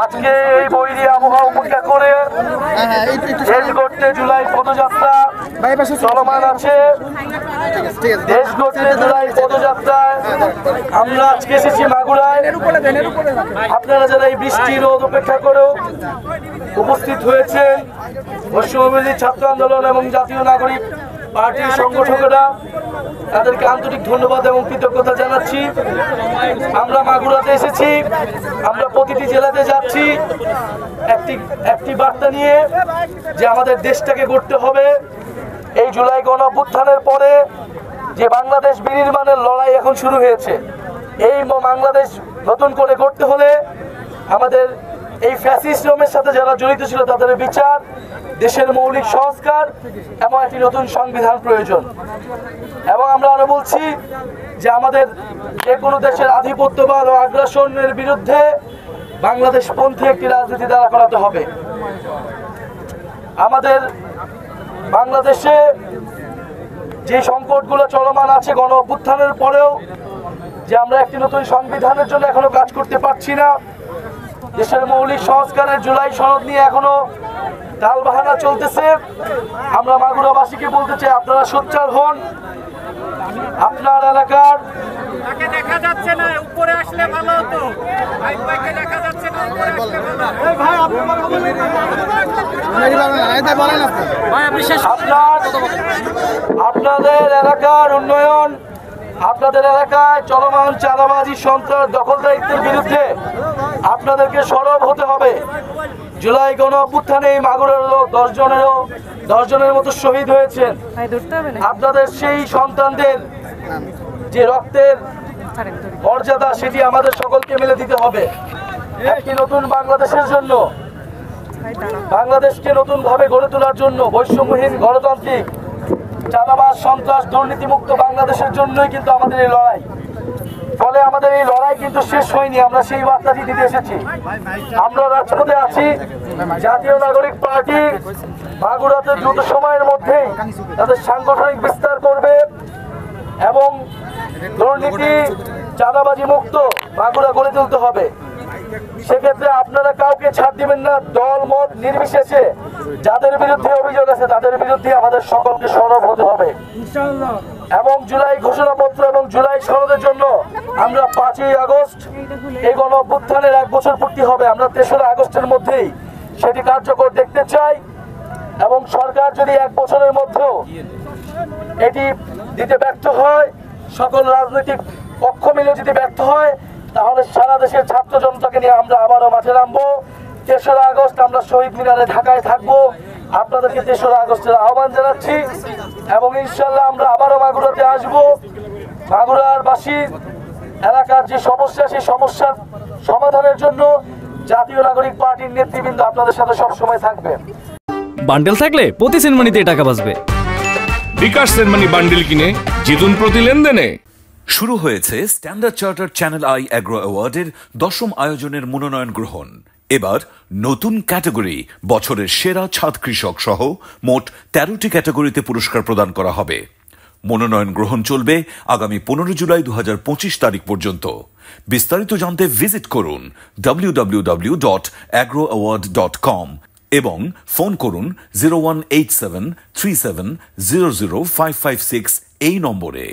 আজকে এই বৈরী আবহাওয়া উপেক্ষা করে দেশ গড়তে জুলাই পদযাত্রা চলমান আছে। দেশ গড়তে জুলাই পদযাত্রায় আমরা আজকে এসেছি মাগুরায়। আপনারা যারা এই বৃষ্টি রোদ উপেক্ষা করেও উপস্থিত হয়েছেন, বৈষম্যবিরোধী ছাত্র আন্দোলন এবং জাতীয় নাগরিক পার্টির সংগঠকেরা, তাদেরকে আন্তরিক ধন্যবাদ এবং কৃতজ্ঞতা জানাচ্ছি। আমরা মাগুরাতে এসেছি, আমরা প্রতিটি জেলাতে যাচ্ছি একটি বার্তা নিয়ে যে আমাদের দেশটাকে গড়তে হবে। এই জুলাই গণঅভ্যুত্থানের পরে যে বাংলাদেশ বিনির্মাণের লড়াই এখন শুরু হয়েছে, এই বাংলাদেশ নতুন করে গড়তে হলে আমাদের এই ফ্যাসিজমের সাথে যারা জড়িত ছিল তাদের বিচার, দেশের মৌলিক সংস্কার এবং একটি নতুন সংবিধান প্রয়োজন। এবং আমরা আরো বলছি যে আমাদের যে কোনো দেশের আধিপত্যবাদ ও আগ্রাসনের বিরুদ্ধে বাংলাদেশ পন্থী একটি রাজনীতি দাঁড়া করাতে হবে। আমাদের বাংলাদেশে যে সংকটগুলো চলমান আছে গণ অভ্যুত্থানের পরেও, যে আমরা একটি নতুন সংবিধানের জন্য এখনো কাজ করতে পারছি না, দেশের মৌলিক সংস্কারের জুলাই সনদ নিয়ে এখনো টালবাহানা চলতেছে। আমরা মাগুরাবাসীকে বলতে চাই, আপনারা সোচ্চার হন। আপনার এলাকার দেখা যাচ্ছে না, উপরে আসলে ভালো হতো। আপনাদের এলাকার উন্নয়ন, আপনাদের এলাকায় চলমান চাঁদাবাজি, সন্ত্রাস, দখলদারিত্বের বিরুদ্ধে আপনাদেরকে সরব হতে হবে। জুলাই গণ অভ্যুত্থানে মাগুরার লোক 10 জনের মতো শহীদ হয়েছেন। আপনাদের সেই সন্তানদের যে রক্তের মর্যাদা, সেটি আমাদের সকলকে মিলে দিতে হবে। একটি নতুন বাংলাদেশের জন্য, বাংলাদেশকে নতুন ভাবে গড়ে তোলার জন্য, বৈষম্যহীন গণতান্ত্রিক চাঁদাবাজ সন্ত্রাস দুর্নীতিমুক্ত বাংলাদেশের জন্যই কিন্তু আমাদের এই লড়াই। ফলে আমাদের এই লড়াই কিন্তু শেষ হয়নি, আমরা সেই বার্তাটি দিতে এসেছি। আমরা রাজপথে আছি। জাতীয় নাগরিক পার্টি মাগুরাতে দ্রুত সময়ের মধ্যেই তাদের সাংগঠনিক বিস্তার করবে এবং দুর্নীতি চাঁদাবাজি মুক্ত মাগুরা গড়ে তুলতে হবে। সেক্ষেত্রে আপনারা কাউকে ছাড় দিবেন না। দল মত নির্বিশেষে যাদের বিরুদ্ধে অভিযোগ আছে তাদের বিরুদ্ধে আমাদের সকলকে সরব হতে হবে। এবং জুলাই ঘোষণাপত্র এবং জুলাই সনদের জন্য আমরা 5ই আগস্ট এই গণ অভ্যুত্থানের 1 বছর পূর্তি হবে। আমরা 3রা আগস্টের মধ্যেই সেটি কার্যকর দেখতে চাই। এবং সরকার যদি 1 বছরের মধ্যেও এটি দিতে ব্যর্থ হয়, সকল রাজনৈতিক পক্ষ মিলে যদি ব্যর্থ হয়, তাহলে সারা দেশের ছাত্র জনতাকে নিয়ে আমরা আবারও মাঠে নামবো। 3রা আগস্ট আমরা শহীদ মিনারে ঢাকায় থাকবো। আপনাদেরকে 3রা আগস্টের আহ্বান জানাচ্ছি এবং ইনশাল্লাহ আমরা আবারও মাগুরাতে আসবো। মাগুরার বাসী এলাকার যে সমস্যা, সেই সমস্যার সমাধানের জন্য জাতীয় নাগরিক পার্টির নেতৃবৃন্দ আপনাদের সাথে সবসময় থাকবে। বান্ডেল থাকলে প্রতি সেনমানিতে টাকা বাঁচবে। বিকাশ সেনমানি বান্ডেল কিনে জিতুন প্রতি লেনদেনে। শুরু হয়েছে Standard Charter Channel I Agro অ্যাওয়ার্ডের 10ম আয়োজনের মনোনয়ন গ্রহণ। এবার নতুন ক্যাটাগরি বছরের সেরা ছাদ কৃষক সহ মোট 13টি ক্যাটাগরিতে পুরস্কার প্রদান করা হবে। মনোনয়ন গ্রহণ চলবে আগামী 15 জুলাই 2025 তারিখ পর্যন্ত। বিস্তারিত জানতে ভিজিট করুন www.agroaward.com এবং ফোন করুন 018737000556 এই নম্বরে।